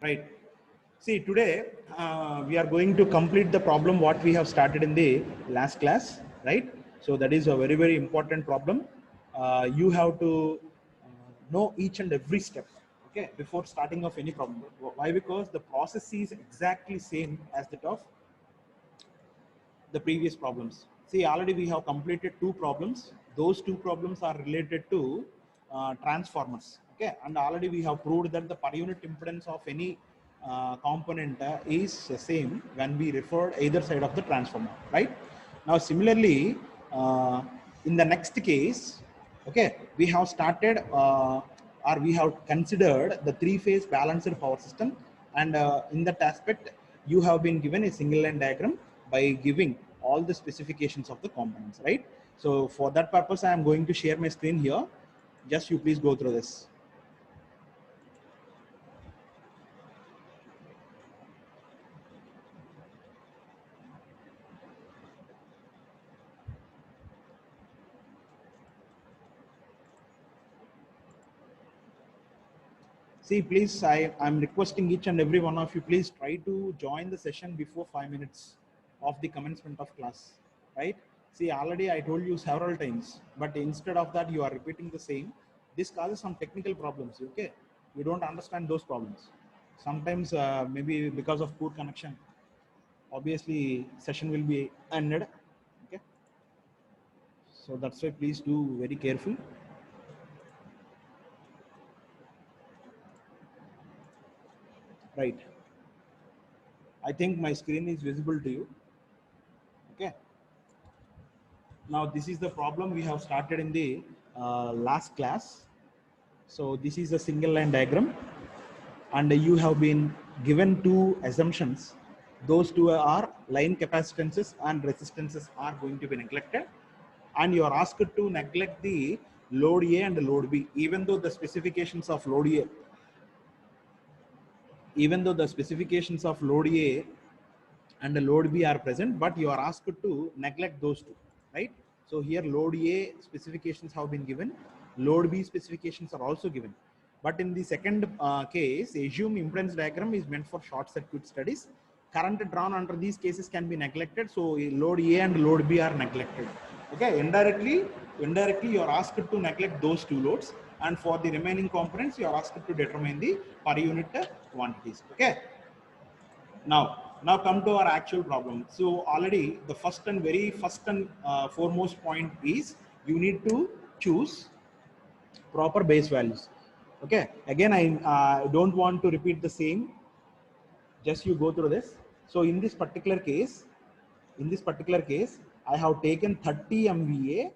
Right. See, today we are going to complete the problem what we have started in the last class, right? So that is a very, very important problem. You have to know each and every step, okay, before starting of any problem. Why? Because the process is exactly same as that of the previous problems. See, already we have completed two problems. Those two problems are related to transformers. Okay, and already we have proved that the per unit impedance of any component is same when we refer either side of the transformer, right? Now, similarly, uh, in the next case, okay, we have started or we have considered the three-phase balanced power system, and in that aspect, you have been given a single line diagram by giving all the specifications of the components, right? So for that purpose, I am going to share my screen here. Just you please go through this. See, please, I'm requesting each and every one of you, please try to join the session before 5 minutes of the commencement of class, right? See, already I told you several times, but instead of that, you are repeating the same. This causes some technical problems, okay? You don't understand those problems. Sometimes, maybe because of poor connection, obviously session will be ended, okay? So that's why please do very careful. Right. I think my screen is visible to you. Okay. Now this is the problem we have started in the last class. So this is a single line diagram, and you have been given two assumptions. Those two are line capacitances and resistances are going to be neglected, and you are asked to neglect the load A and load B, even though the specifications of load A, even though the specifications of load A and the load B are present, but you are asked to neglect those two, right? So here load A specifications have been given, load B specifications are also given. But in the second case, assume impedance diagram is meant for short circuit studies. Current drawn under these cases can be neglected, so load A and load B are neglected. Okay, indirectly you are asked to neglect those two loads, and for the remaining components you are asked to determine the per unit quantities. Okay. Now come to our actual problem. So already the first and foremost point is you need to choose proper base values. Okay. Again, I don't want to repeat the same. Just you go through this. So in this particular case, I have taken 30 MVA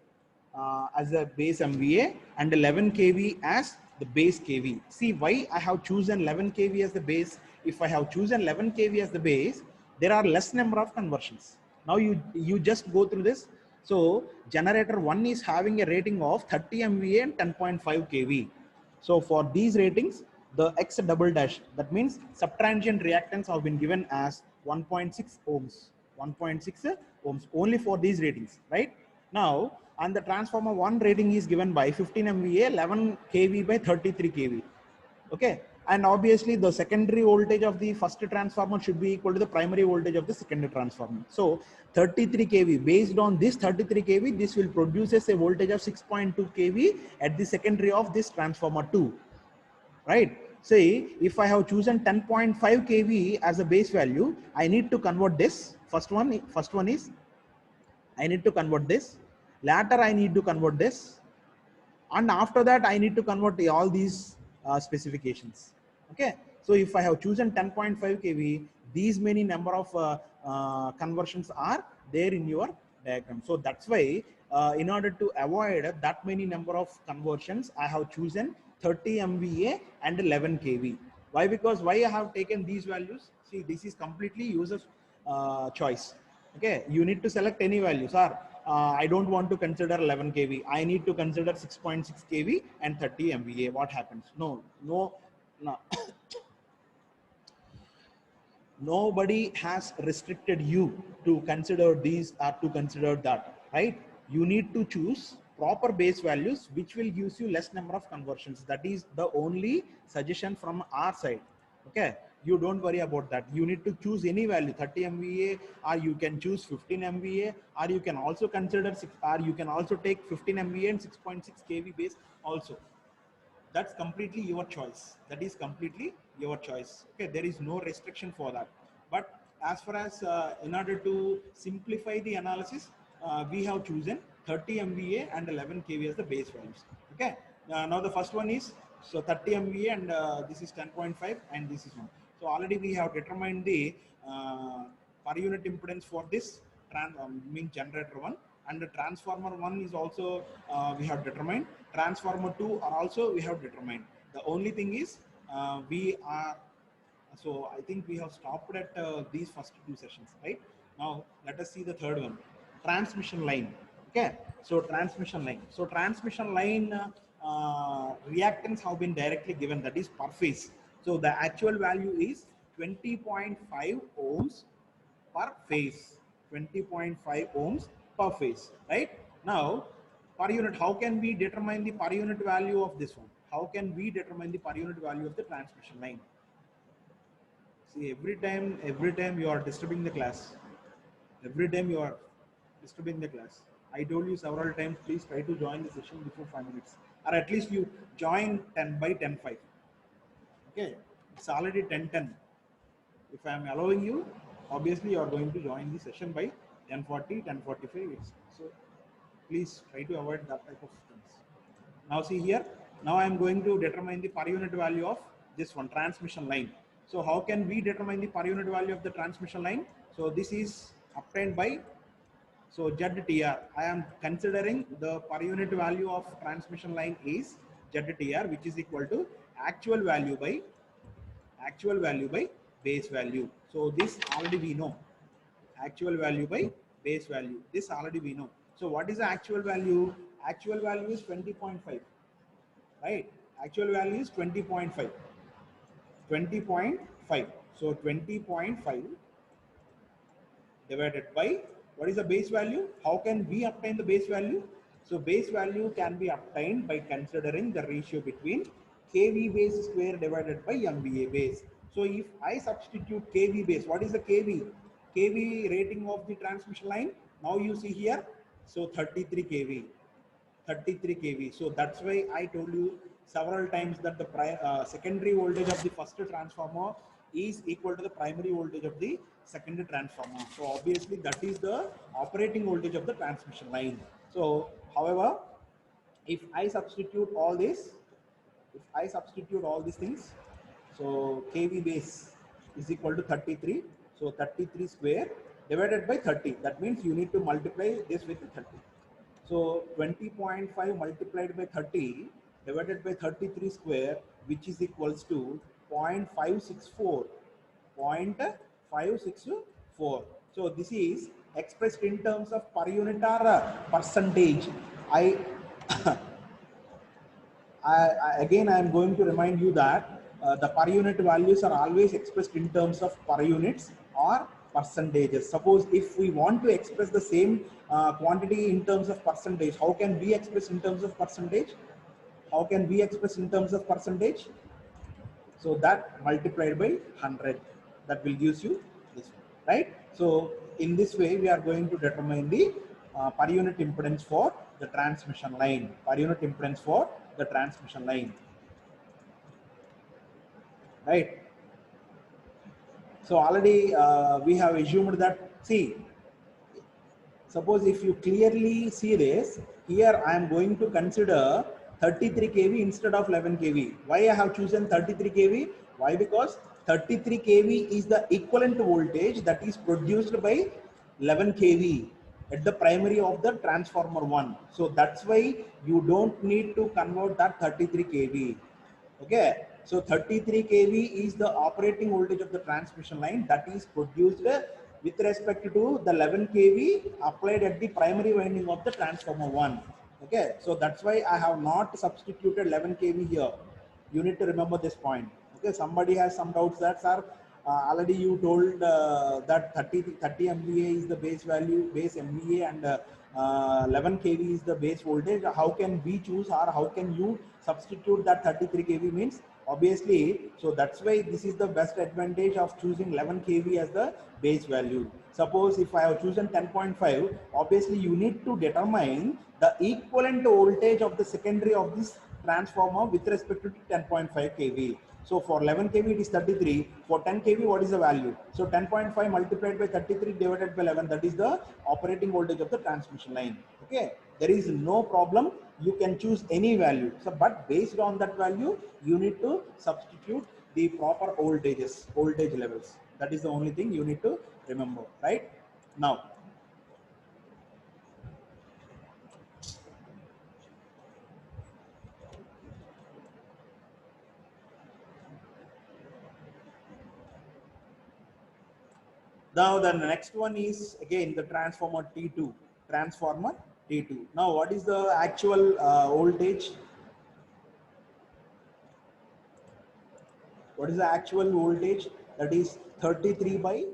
as a base MVA and 11 kV as the base kV. See why I have chosen 11 kV as the base. If I have chosen 11 kV as the base, there are less number of conversions. Now you just go through this. So generator 1 is having a rating of 30 MVA and 10.5 kV. So for these ratings, the X double dash, that means subtransient reactance have been given as 1.6 ohms, 1.6 ohms only for these ratings, right? Now, and the transformer 1 rating is given by 15 MVA, 11 kV by 33 kV. Okay. And obviously the secondary voltage of the first transformer should be equal to the primary voltage of the secondary transformer. So 33 kV, based on this 33 kV, this will produce a voltage of 6.2 kV at the secondary of this transformer 2, right? Say if I have chosen 10.5 kV as a base value, I need to convert this. First one is I need to convert this. Later I need to convert this, and after that I need to convert all these specifications. Okay, so if I have chosen 10.5 kV, these many number of conversions are there in your diagram. So that's why in order to avoid that many number of conversions, I have chosen 30 MVA and 11 kV. Why? Because why I have taken these values? See, this is completely user choice. Okay, you need to select any value. Sir, I don't want to consider 11 kV. I need to consider 6.6 kV and 30 MVA. What happens? No. Nobody has restricted you to consider these or to consider that, right? You need to choose proper base values which will gives you less number of conversions. That is the only suggestion from our side. Okay, You don't worry about that. You need to choose any value, 30 MVA, or you can choose 15 MVA, or you can also consider or you can also take 15 MVA and 6.6 kV base also. That's completely your choice. That is completely your choice. Okay, there is no restriction for that. But as far as in order to simplify the analysis, we have chosen 30 MVA and 11 kV as the base values. Okay, now the first one is, so 30 MVA and this is 10.5 and this is 1. So already we have determined the per unit impedance for this mean generator 1, and the transformer 1 is also we have determined. Transformer 2 are also we have determined. The only thing is we are, so I think we have stopped at these first two sessions, right? Now let us see the third one, transmission line. Okay, so transmission line. So transmission line reactance have been directly given, that is per phase. So the actual value is 20.5 ohms per phase, 20.5 ohms per phase, right? Now per unit, how can we determine the per unit value of this one? How can we determine the per unit value of the transmission line? See, every time you are disturbing the class, every time you are disturbing the class. I told you several times, please try to join the session before 5 minutes, or at least you join 10 by 10:05. Okay, it's already 10:10. If I am allowing you, obviously you are going to join the session by 10:40, 10:45. So please try to avoid that type of things. Now see here, now I am going to determine the per unit value of this one, transmission line. So how can we determine the per unit value of the transmission line? So this is obtained by, so ZTR. I am considering the per unit value of transmission line is ZTR, which is equal to actual value by base value. So this already we know, actual value by base value. This already we know. So what is the actual value? Actual value is 20.5, right? Actual value is 20.5. 20.5. So 20.5 divided by, what is the base value? How can we obtain the base value? So base value can be obtained by considering the ratio between kV base square divided by MVA base. So if I substitute kV base, what is the kV? kV rating of the transmission line. Now you see here, so 33 kV. 33 kV. So that's why I told you several times that the secondary voltage of the first transformer is equal to the primary voltage of the second transformer. So obviously that is the operating voltage of the transmission line. So however, if I substitute all this, if I substitute all these things, so kV base is equal to 33. So 33 square divided by 30. That means you need to multiply this with 30. So 20.5 multiplied by 30 divided by 33 square, which is equals to 0.564. 0.564. So this is expressed in terms of per unit or percentage. Again, I am going to remind you that the per unit values are always expressed in terms of per units or percentages. Suppose if we want to express the same quantity in terms of percentage, how can we express in terms of percentage? How can we express in terms of percentage? So that multiplied by 100, that will gives you this one, right? So in this way, we are going to determine the per unit impedance for the transmission line. Per unit impedance for the transmission line, right? So already we have assumed that, see, suppose if you clearly see this, here I am going to consider 33 kV instead of 11 kV. Why I have chosen 33 kV? Why? Because 33 kV is the equivalent voltage that is produced by 11 kV at the primary of the transformer 1. So that's why you don't need to convert that 33 kV. Okay, so 33 kV is the operating voltage of the transmission line that is produced with respect to the 11 kV applied at the primary winding of the transformer 1. Okay, so that's why I have not substituted 11 kV here. You need to remember this point. Okay, somebody has some doubts that, sir, already you told that 30 MVA is the base value, base MVA, and 11 kV is the base voltage. How can we choose, or how can you substitute that 33 kV? Means Obviously, so that's why this is the best advantage of choosing 11 kV as the base value. Suppose if I have chosen 10.5, obviously you need to determine the equivalent voltage of the secondary of this transformer with respect to 10.5 kV. So for 11 kV it is 33. For 10 kV what is the value? So 10.5 multiplied by 33 divided by 11, that is the operating voltage of the transmission line. Okay, there is no problem. You can choose any value. So but based on that value you need to substitute the proper voltage levels. That is the only thing you need to remember, right? Now Now the next one is again the transformer T2. Transformer T2. Now what is the actual voltage? What is the actual voltage? That is 33 by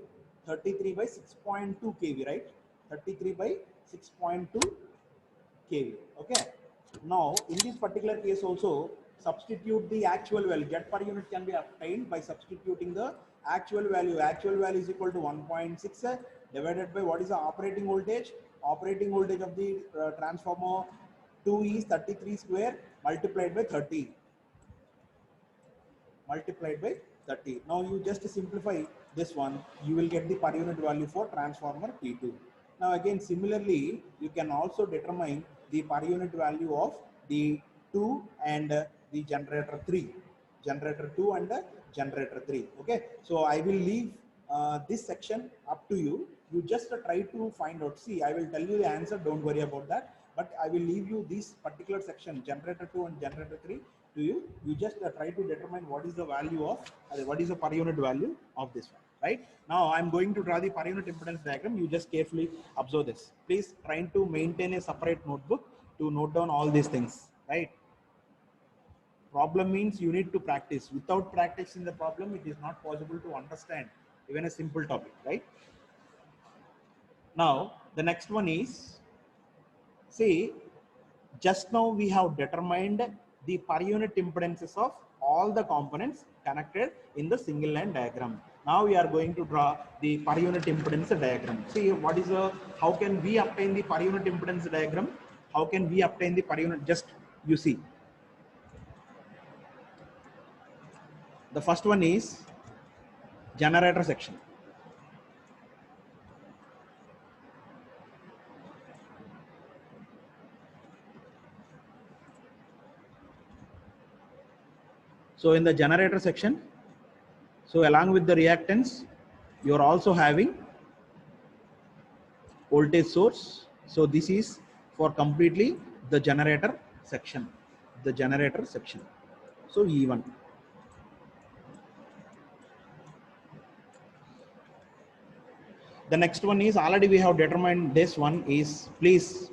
6.2 kV, right? 33 by 6.2 kV. Okay. Now in this particular case also substitute the actual value. Z per unit can be obtained by substituting the actual value. Actual value is equal to 1.6 divided by what is the operating voltage? Operating voltage of the transformer 2 is 33 square multiplied by 30. Multiplied by 30. Now you just simplify this one, you will get the per unit value for transformer P2. Now again similarly you can also determine the per unit value of the 2 and the generator 3. Generator 2 and generator 3. Okay, so I will leave this section up to you. You just try to find out. See, I will tell you the answer, don't worry about that. But I will leave you this particular section, generator 2 and generator 3 to you. You just try to determine what is the value of, what is the per unit value of this one, right? Now I'm going to draw the per unit impedance diagram. You just carefully observe this. Please try to maintain a separate notebook to note down all these things, right? Problem means you need to practice. Without practicing the problem, it is not possible to understand even a simple topic, right? Now, the next one is, see, just now we have determined the per unit impedances of all the components connected in the single line diagram. Now we are going to draw the per unit impedance diagram. See, what is how can we obtain the per unit impedance diagram? How can we obtain the per unit? Just you see. The first one is generator section. So in the generator section, so along with the reactance, you are also having voltage source. So this is for completely the generator section. The generator section. So E1. The next one is already we have determined this one is, please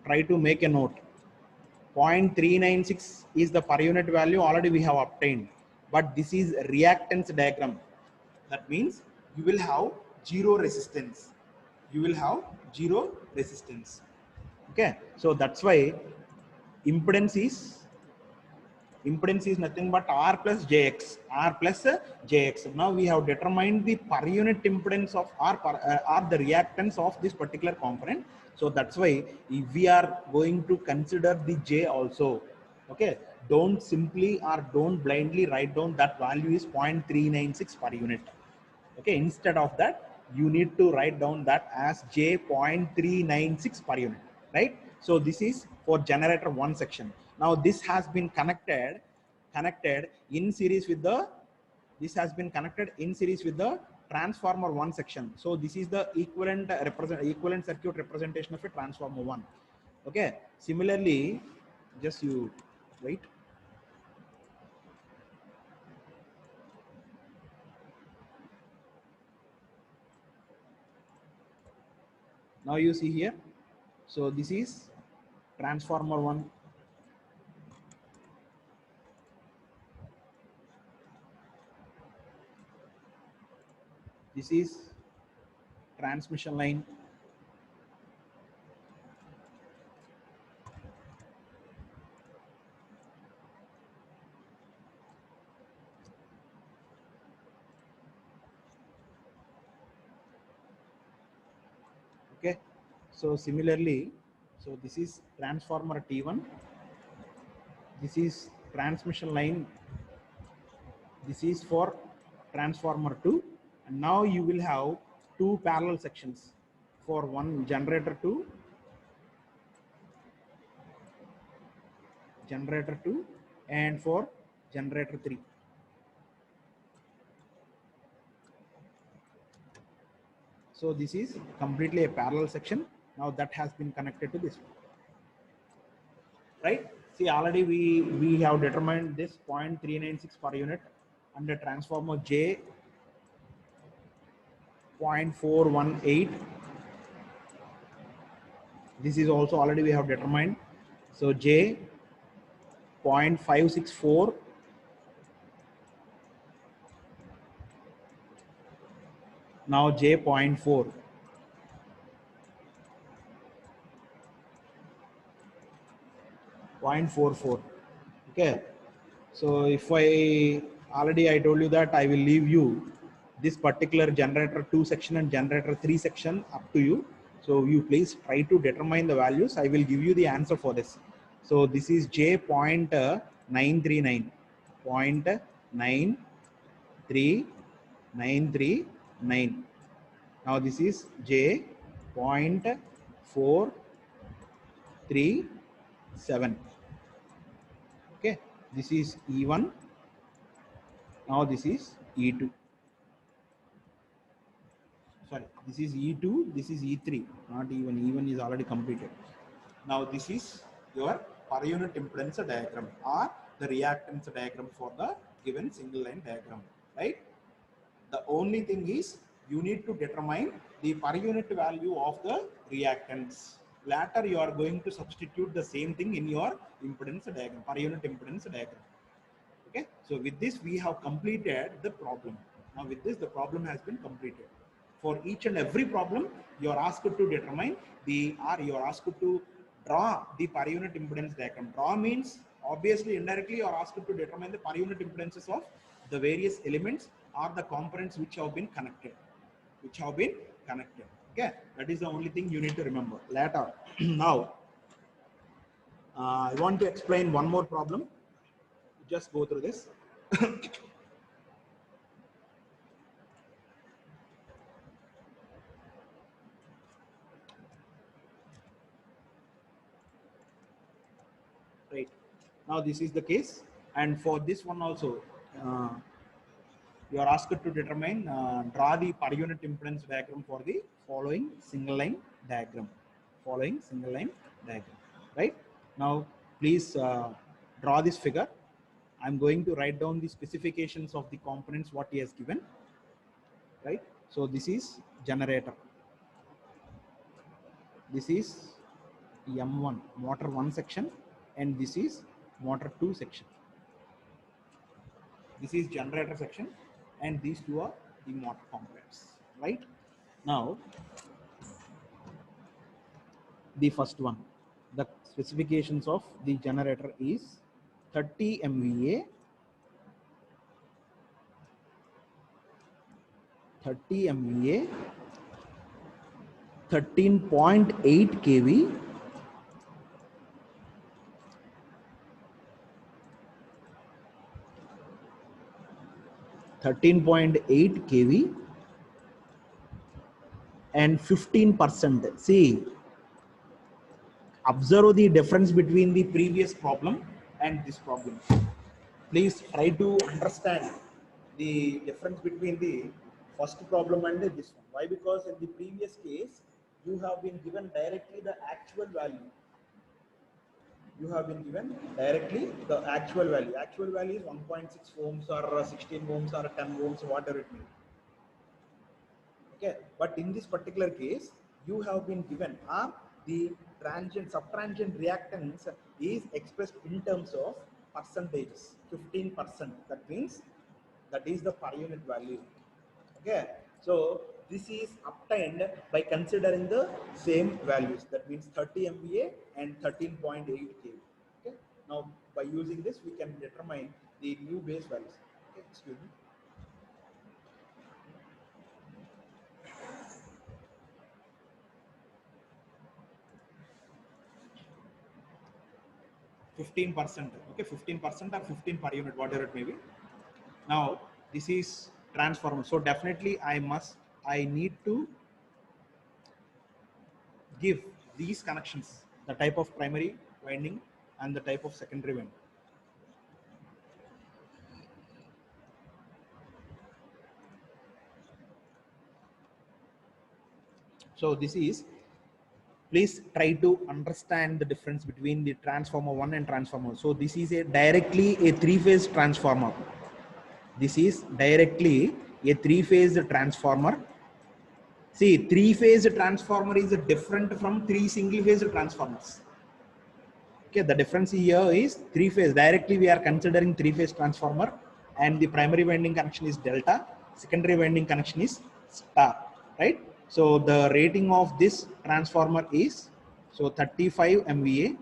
try to make a note. 0.396 is the per unit value already we have obtained, but this is reactance diagram. That means you will have zero resistance. You will have zero resistance. Okay, so that's why impedance is nothing but R plus JX. R plus JX. Now we have determined the per unit impedance of R the reactance of this particular component. So that's why if we are going to consider the J also. Okay, don't simply or don't blindly write down that value is 0.396 per unit. Okay, instead of that, you need to write down that as J 0.396 per unit, right? So this is for generator 1 section. Now this has been connected in series with the, transformer 1 section. So this is the equivalent circuit representation of a transformer 1. Okay, similarly, just you wait. Now you see here, so this is transformer 1. This is transmission line. So similarly, so this is transformer T1, this is transmission line, this is for transformer 2, and now you will have two parallel sections for one generator 2 and for generator 3. So this is completely a parallel section. Now that has been connected to this one, right? See, already we have determined this 0.396 per unit under transformer J 0.418. This is also already we have determined. So J 0.564, now J 0.4. 0.44. Okay, so if I told you that I will leave you this particular generator 2 section and generator 3 section, up to you. So you please try to determine the values. I will give you the answer for this. So this is J 0.939, 0.93939. Now this is J 0.437. Okay, this is E1. Now this is E2. Sorry, this is E2, this is E3, not E1. E1 is already completed. Now this is your per unit impedance diagram or the reactance diagram for the given single line diagram, right? The only thing is you need to determine the per unit value of the reactance. Later you are going to substitute the same thing in your impedance diagram, per unit impedance diagram. Okay, so with this we have completed the problem. Now with this the problem has been completed. For each and every problem you are asked to determine you are asked to draw the per unit impedance diagram. Draw means obviously indirectly you are asked to determine the per unit impedances of the various elements or the components which have been connected. Okay, that is the only thing you need to remember later. Now I want to explain one more problem. Just go through this. Right, now this is the case, and for this one also you are asked to determine draw the per unit impedance diagram for the following single line diagram. Right, now please draw this figure. I'm going to write down the specifications of the components what he has given. Right, so this is generator, this is M1 motor 1 section, and this is motor 2 section. This is generator section, and these two are the motor components. Right, now the first one, the specifications of the generator is 30 MVA, 13.8 kV, 13.8 kV and 15%. See, observe the difference between the previous problem and this problem. Please try to understand the difference between the first problem and this one. Why? Because in the previous case, you have been given directly the actual value. You have been given directly the actual value. Actual value is 1.6 ohms or 16 ohms or 10 ohms, whatever it may be. Okay, but in this particular case, you have been given the subtransient reactance is expressed in terms of percentages, 15%. That means that is the per unit value. Okay, so this is obtained by considering the same values. That means 30 MVA and 13.8 kV. Okay, now by using this, we can determine the new base values. Okay, excuse me. 15%. Okay, 15% or 15 per unit, whatever it may be. Now this is transformer. So definitely I need to give these connections, the type of primary winding and the type of secondary winding. So this is, please try to understand the difference between the transformer 1 and transformer. So this is directly a three-phase transformer. This is directly a three-phase transformer. See, three-phase transformer is different from three single-phase transformers. Okay, the difference here is three-phase. Directly we are considering three-phase transformer, and the primary winding connection is delta, secondary winding connection is star, right? So the rating of this transformer is 35 MVA,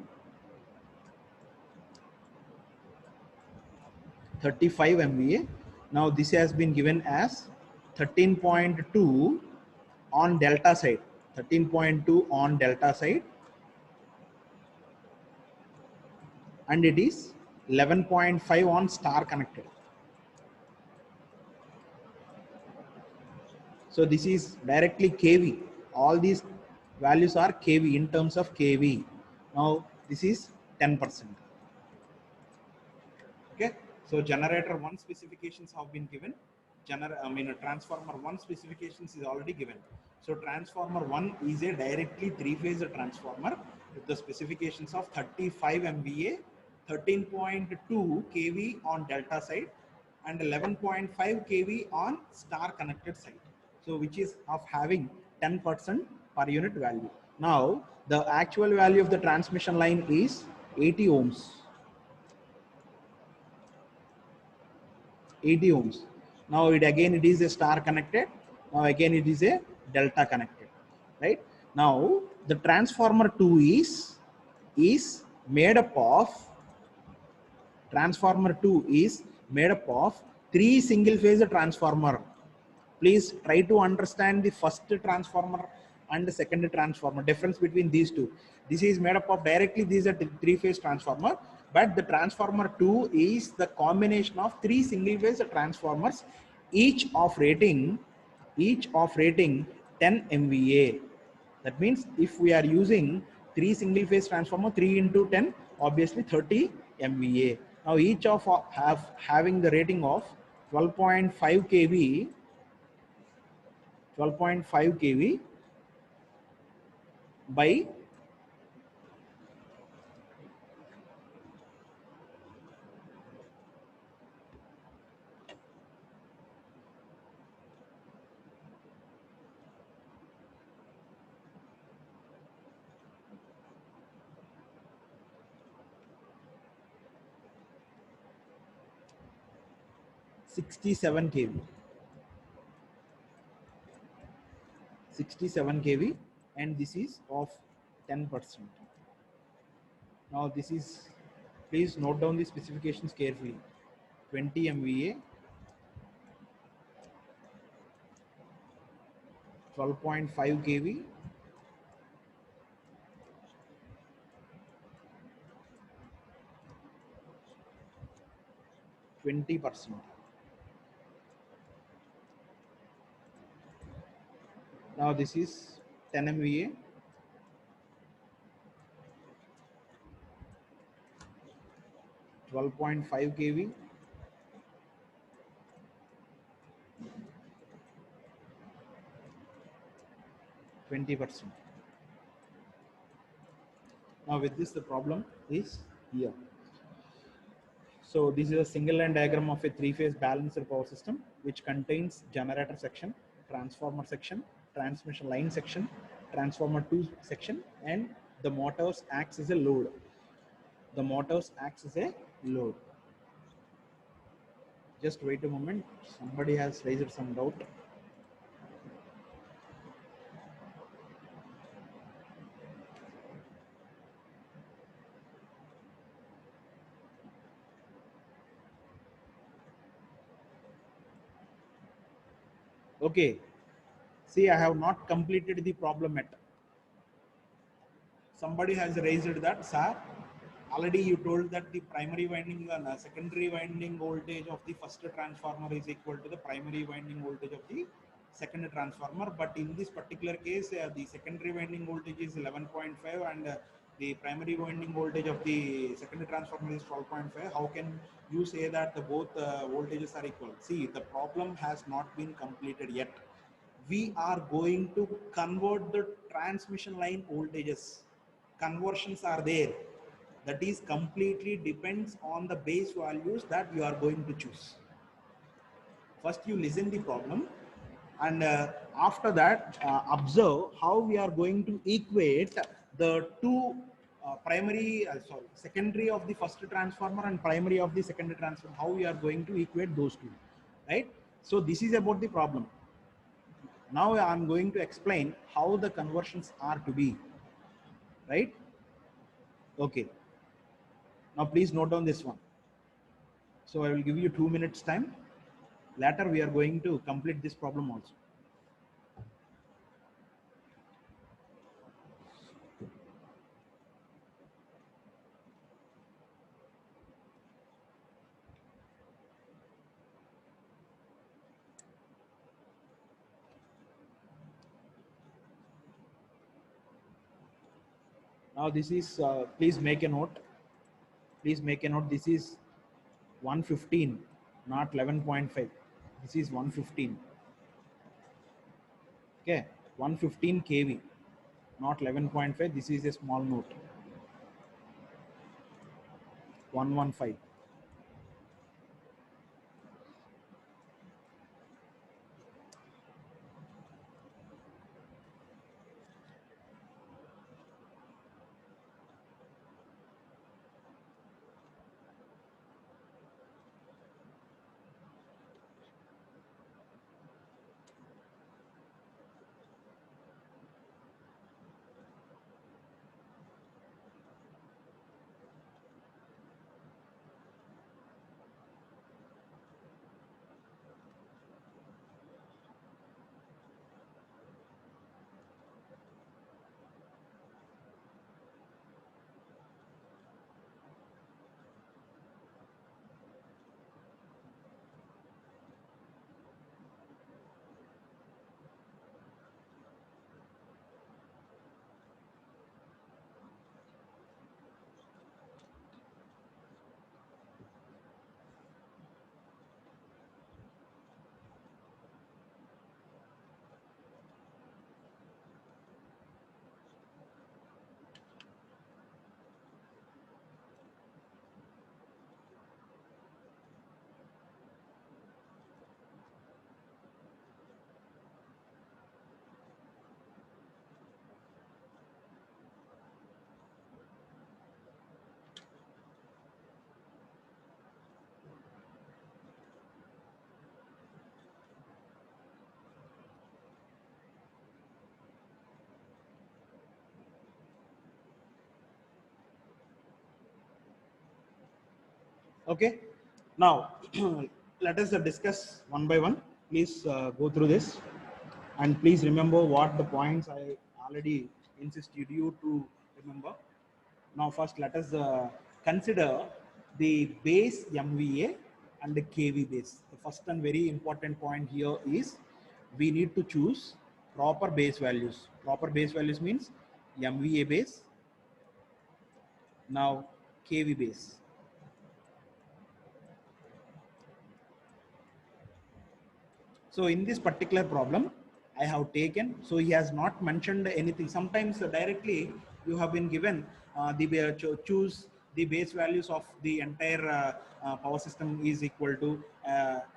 35 MVA. Now this has been given as 13.2 on delta side, 13.2 on delta side, and it is 11.5 on star connected. So this is directly kV. All these values are kV in terms of kV. Now this is 10%. Okay. So generator 1 specifications have been given. Transformer 1 specifications is already given. So transformer 1 is a directly three-phase transformer with the specifications of 35 MVA, 13.2 kV on delta side, and 11.5 kV on star connected side. So which is of having 10% per unit value. Now the actual value of the transmission line is 80 ohms. 80 ohms. Now it is a star connected. Now again it is a delta connected, right? Now the transformer 2 is made up of, transformer 2 is made up of three single phase transformer. Please try to understand the first transformer and the second transformer, difference between these two. This is made up of directly, these are three phase transformer, but the transformer 2 is the combination of three single phase transformers, each of rating 10 MVA. That means if we are using three single phase transformer, 3 into 10, obviously 30 MVA. Now each of having the rating of 12.5 kV, 12.5 kV by 67 kV, 67 kV, and this is of 10%. Now this is, please note down the specifications carefully. 20 MVA, 12.5 kV, 20%. Now this is 10 MVA, 12.5 kV, 20%. Now with this, the problem is here. So this is a single line diagram of a three-phase balanced power system, which contains generator section, transformer section, transmission line section, transformer 2 section, and the motors acts as a load. The motors acts as a load. Just wait a moment. Somebody has raised some doubt. Okay. See, I have not completed the problem yet. Somebody has raised that, sir. already you told that the primary winding and secondary winding voltage of the first transformer is equal to the primary winding voltage of the second transformer. But in this particular case, the secondary winding voltage is 11.5 and the primary winding voltage of the second transformer is 12.5. How can you say that the both voltages are equal? See, the problem has not been completed yet. We are going to convert the transmission line voltages. Conversions are there. That is completely depends on the base values that you are going to choose. First you listen the problem, and after that observe how we are going to equate the two secondary of the first transformer and primary of the second transformer, how we are going to equate those two, right? So this is about the problem. Now I'm going to explain how the conversions are to be, right? Okay, now please note down this one. So I will give you 2 minutes time. Later we are going to complete this problem also. Now this is, please make a note. Please make a note. This is 115, not 11.5. This is 115. Okay, 115 kV, not 11.5. This is a small note. 115. Okay, now let us discuss one by one. Please go through this, and please remember what the points I already insisted you to remember. Now first let us consider the base MVA and the KV base. The first and very important point here is we need to choose proper base values. Proper base values means MVA base, now KV base. So in this particular problem, I have taken, so he has not mentioned anything. Sometimes directly you have been given choose the base values of the entire power system is equal to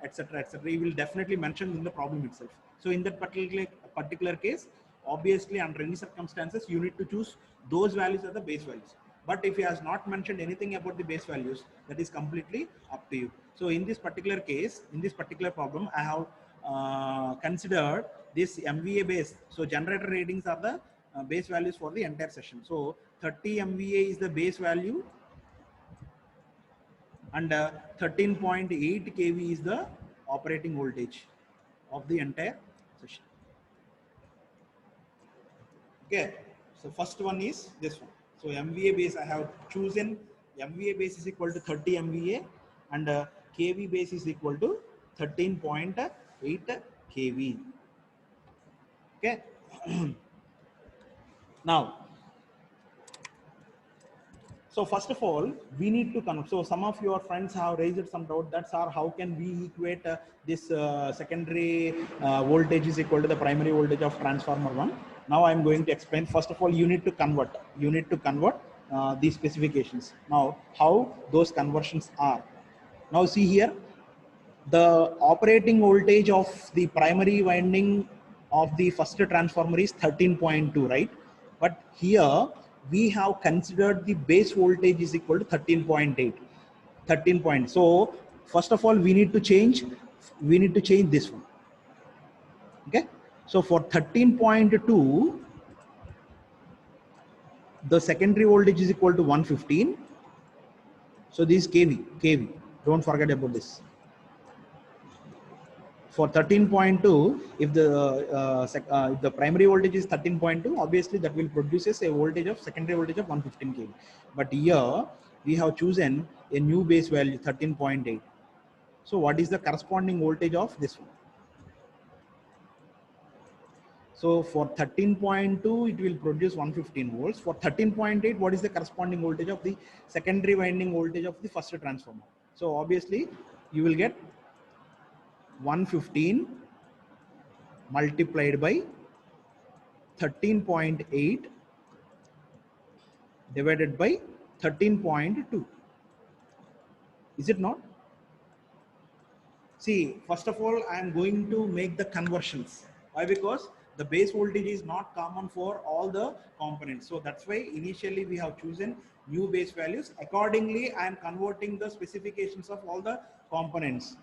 etc. etc. He will definitely mention in the problem itself. So in that particular case, obviously under any circumstances, you need to choose those values as the base values. But if he has not mentioned anything about the base values, that is completely up to you. So in this particular case, in this particular problem, I have considered this MVA base. So generator ratings are the base values for the entire session. So 30 MVA is the base value, and 13.8 kV is the operating voltage of the entire session. Okay, so first one is this one. So MVA base I have chosen MVA base is equal to 30 MVA and kV base is equal to 13.8 kV. Okay. Now, so first of all, we need to convert. So some of your friends have raised some doubt. That's our how can we equate this secondary voltage is equal to the primary voltage of transformer one. Now I'm going to explain. First of all, you need to convert. You need to convert these specifications. Now, how those conversions are. Now see here, the operating voltage of the primary winding of the first transformer is 13.2, right? But here we have considered the base voltage is equal to 13.8. 13 point. So first of all, we need to change this one. Okay. So for 13.2, the secondary voltage is equal to 115. So this is kV. Don't forget about this. For 13.2, if the primary voltage is 13.2, obviously that will produces a voltage of secondary voltage of 115 kV. But here we have chosen a new base value 13.8. So what is the corresponding voltage of this one? So for 13.2, it will produce 115 volts. For 13.8, what is the corresponding voltage of the secondary winding voltage of the first transformer? So obviously you will get 115 multiplied by 13.8 divided by 13.2. Is it not? See, first of all, I am going to make the conversions. Why? Because the base voltage is not common for all the components. So that's why initially we have chosen new base values. Accordingly, I am converting the specifications of all the components.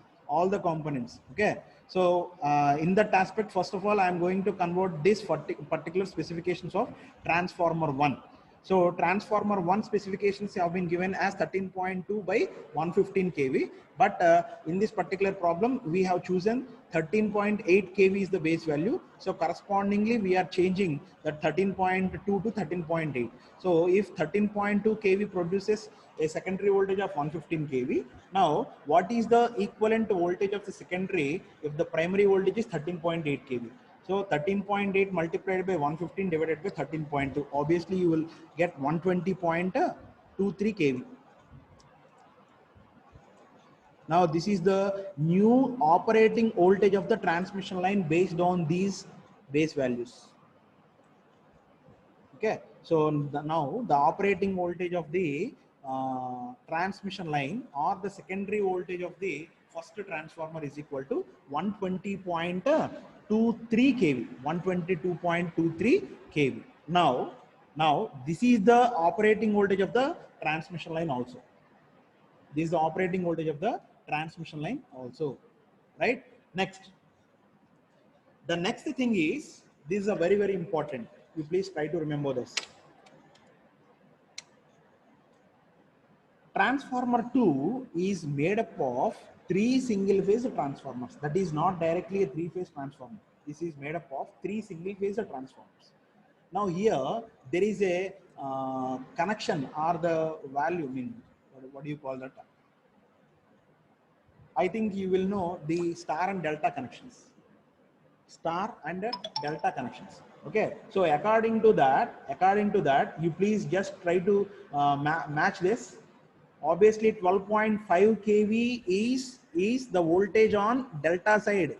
Okay. So in that aspect, first of all, I am going to convert this particular specifications of transformer 1. So transformer 1 specifications have been given as 13.2 by 115 kV. But in this particular problem, we have chosen 13.8 kV is the base value. So correspondingly, we are changing that 13.2 to 13.8. So if 13.2 kV produces a secondary voltage of 115 kV, now what is the equivalent voltage of the secondary if the primary voltage is 13.8 kV? So 13.8 multiplied by 115 divided by 13.2. Obviously, you will get 120.23 kV. Now, this is the new operating voltage of the transmission line based on these base values. Okay. So now the operating voltage of the transmission line or the secondary voltage of the first transformer is equal to 120.23 kV. 122.23 kV. Now this is the operating voltage of the transmission line also. This is the operating voltage of the transmission line also, right? Next, the next thing is, this is a very, very important. You please try to remember this. Transformer 2 is made up of 3 single phase transformers. That is not directly a 3-phase transformer. This is made up of 3 single phase transformers. Now here there is a connection or the value, what do you call that? I think you will know the star and delta connections. Star and delta connections. Okay, so according to that, you please just try to match this. Obviously 12.5 kV is the voltage on delta side.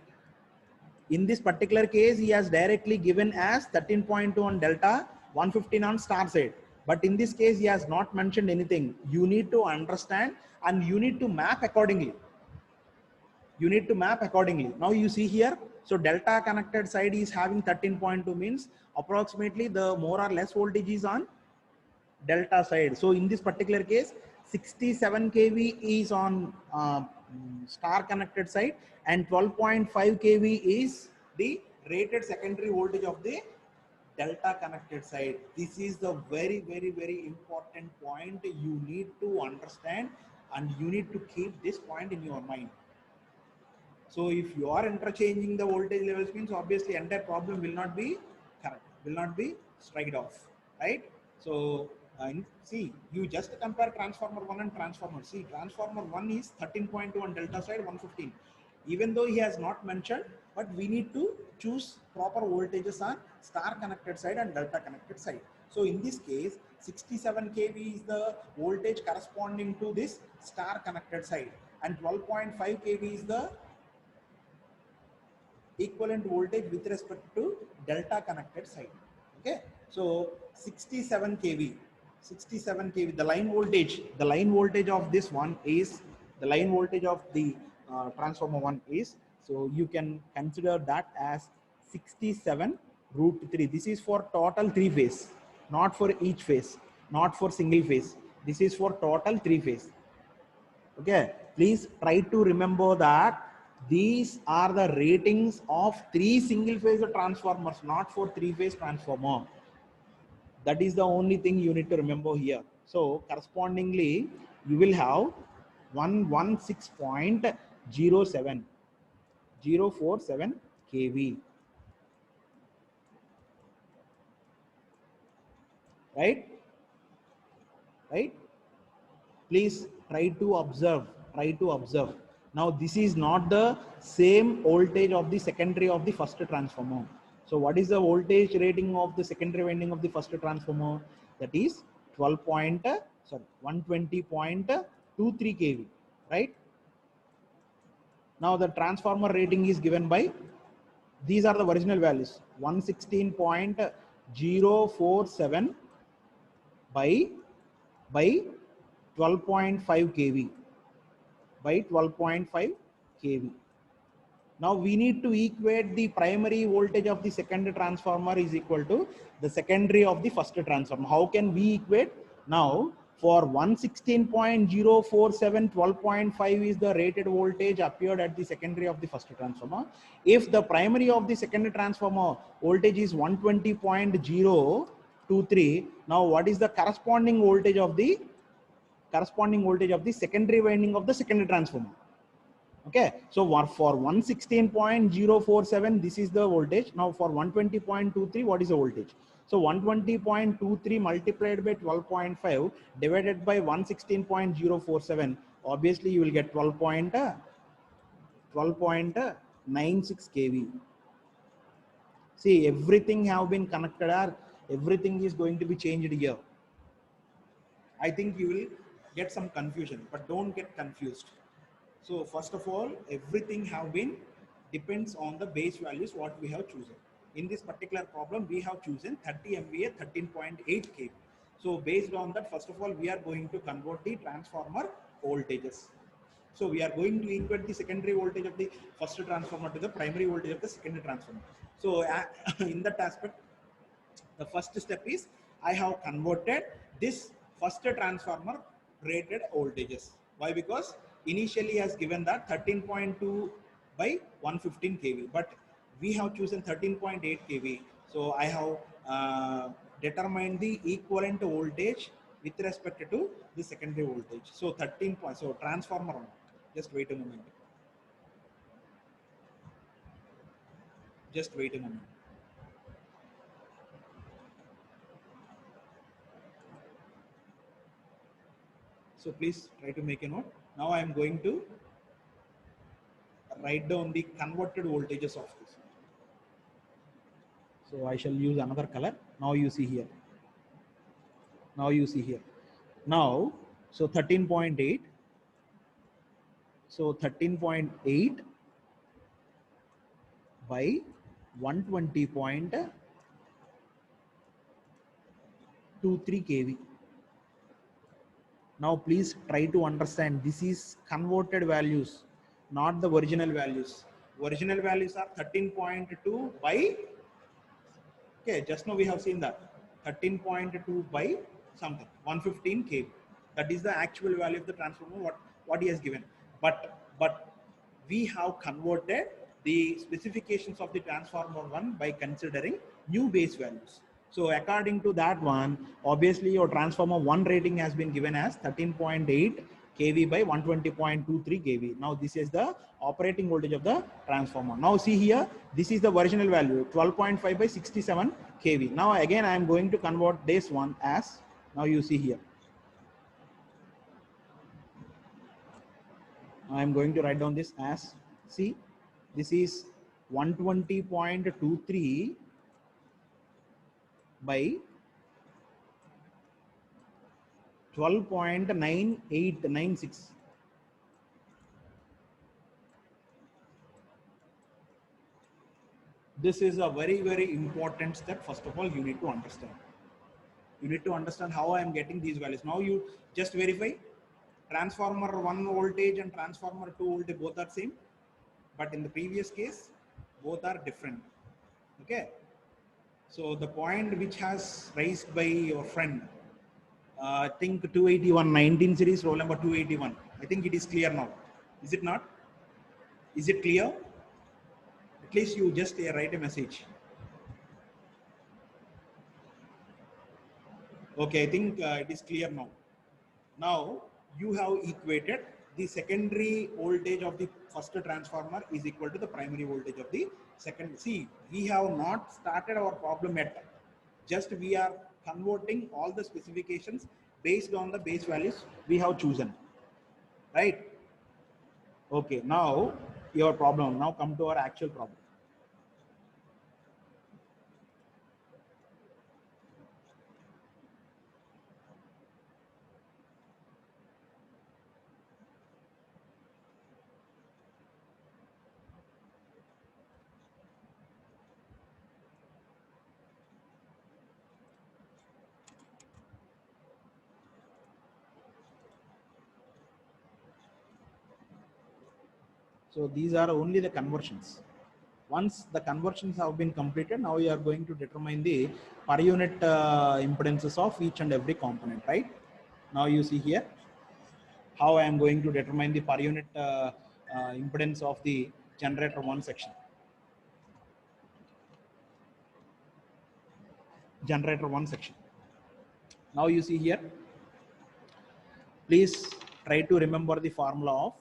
In this particular case, he has directly given as 13.2 on delta, 115 on star side. But in this case, he has not mentioned anything. You need to understand and you need to map accordingly. Now you see here, so delta connected side is having 13.2, means approximately the more or less voltage is on delta side. So in this particular case, 67 kV is on star connected side and 12.5 kV is the rated secondary voltage of the delta connected side. This is the very, very, very important point you need to understand and you need to keep this point in your mind. So if you are interchanging the voltage levels, means obviously entire problem will not be correct, will not be striked off, right? So see, you just compare transformer 1 and transformer. See, transformer 1 is 13.2 on delta side, 115. Even though he has not mentioned, but we need to choose proper voltages on star connected side and delta connected side. So in this case, 67 kV is the voltage corresponding to this star connected side, and 12.5 kV is the equivalent voltage with respect to delta connected side. Okay, so 67 kV, 67 kV, the line voltage of this one is, the line voltage of the transformer one is, so you can consider that as 67 root 3. This is for total three phase, not for each phase, not for single phase. This is for total three phase. Okay, please try to remember that these are the ratings of three single phase transformers, not for three phase transformer. That is the only thing you need to remember here. So correspondingly, you will have 116.07 047 kV, right? Right? Please try to observe, now this is not the same voltage of the secondary of the first transformer. So what is the voltage rating of the secondary winding of the first transformer? That is 120.23 kV, right? Now the transformer rating is given by, these are the original values, 116.047 by 12.5 kV, by 12.5 kV. Now we need to equate the primary voltage of the second transformer is equal to the secondary of the first transformer. How can we equate? Now for 116.047, 12.5 is the rated voltage appeared at the secondary of the first transformer. If the primary of the second transformer voltage is 120.023, now what is the corresponding voltage of the secondary winding of the secondary transformer? Okay, so for 116.047, this is the voltage. Now for 120.23, what is the voltage? So 120.23 multiplied by 12.5 divided by 116.047, obviously you will get 12.96 kV. See, everything have been connected, or everything is going to be changed here. I think you will get some confusion, but don't get confused. So first of all, everything have been depends on the base values what we have chosen. In this particular problem, we have chosen 30 MVA 13.8 kV. So based on that, first of all, we are going to convert the transformer voltages. So we are going to equate the secondary voltage of the first transformer to the primary voltage of the secondary transformer. So in that aspect, the first step is I have converted this first transformer rated voltages. Why? Because initially has given that 13.2 by 115 kV, but we have chosen 13.8 kV. So I have determined the equivalent voltage with respect to the secondary voltage. So 13 point, so transformer on. Just wait a moment. Just wait a moment. So please try to make a note. Now I am going to write down the converted voltages of this. So I shall use another color. Now you see here. Now you see here. Now, so 13.8. So 13.8 by 120.23 kV. Now please try to understand, this is converted values, not the original values. Original values are 13.2 by, okay, just now we have seen that 13.2 by something, 115 kV. That is the actual value of the transformer, what he has given. But we have converted the specifications of the transformer one by considering new base values. So according to that one, obviously your transformer one rating has been given as 13.8 kV by 120.23 kV. Now this is the operating voltage of the transformer. Now see here, this is the original value, 12.5 by 67 kV. Now again I am going to convert this one as Now you see here. I am going to write down this as, see, this is 120.23 by 12.9896. This is a very, very important step. First of all, you need to understand. You need to understand how I am getting these values. Now you just verify transformer 1 voltage and transformer 2 voltage both are same, but in the previous case both are different. Okay, so the point which has raised by your friend, I think 281 19 series roll number 281, I think it is clear now, is it not? Is it clear? At least you just write a message. Okay, I think it is clear now. Now you have equated the secondary voltage of the first transformer is equal to the primary voltage of the second. See, we have not started our problem yet. Just we are converting all the specifications based on the base values we have chosen. Right? Okay, now your problem. Now come to our actual problem. So these are only the conversions. Once the conversions have been completed, now you are going to determine the per unit impedances of each and every component, right? Now you see here how I am going to determine the per unit impedance of the generator 1 section. Generator 1 section. Now you see here, please try to remember the formula of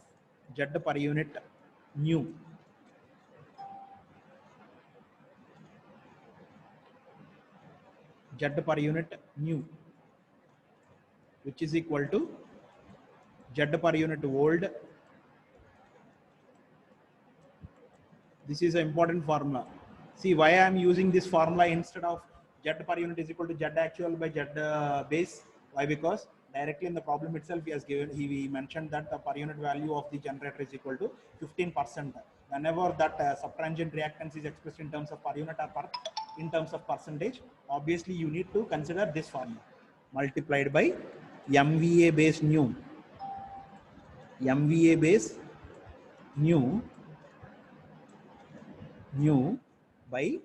Z per unit nu. Z per unit nu, which is equal to Z per unit volt. This is an important formula. See why I am using this formula instead of Z per unit is equal to Z actual by Z base. Why? Because directly in the problem itself he has given, he mentioned that the per unit value of the generator is equal to 15%. Whenever that subtransient reactance is expressed in terms of per unit or in terms of percentage, obviously you need to consider this formula multiplied by MVA base nu. MVA base nu by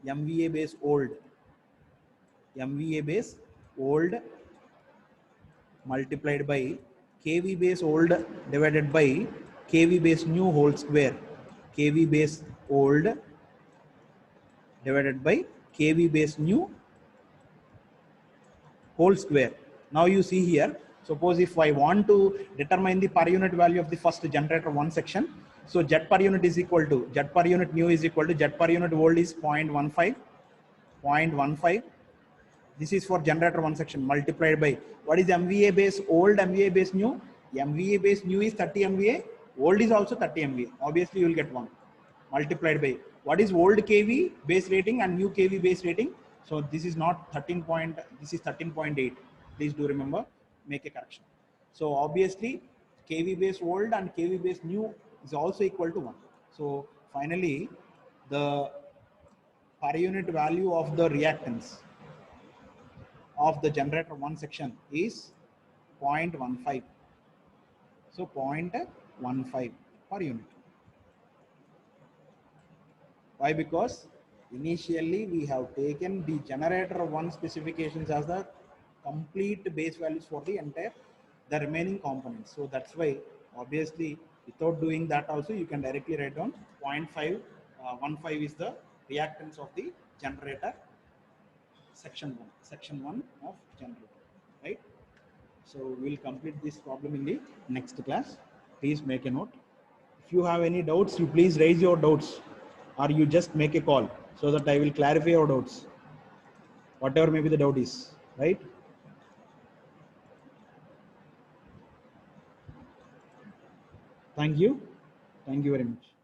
MVA base old. MVA base old multiplied by KV base old divided by KV base new whole square. KV base old divided by KV base new whole square. Now you see here, suppose if I want to determine the per unit value of the first generator 1 section, so Z per unit is equal to, Z per unit new is equal to, Z per unit volt is 0.15. This is for generator 1 section multiplied by, what is MVA base old, MVA base new? MVA base new is 30 MVA, old is also 30 MVA. Obviously you will get 1 multiplied by, what is old KV base rating and new KV base rating? So this is not 13 point, this is 13.8. Please do remember, make a correction. So obviously KV base old and KV base new is also equal to 1. So finally the per unit value of the reactance of the generator 1 section is 0.15. So 0.15 per unit. Why? Because initially we have taken the generator 1 specifications as the complete base values for the entire, the remaining components. So that's why obviously without doing that also you can directly write down 0.5, 15 is the reactance of the generator section 1 of generator, right? So we'll complete this problem in the next class. Please make a note. If you have any doubts, you please raise your doubts, or you just make a call so that I will clarify your doubts, whatever maybe the doubt is, right? Thank you very much.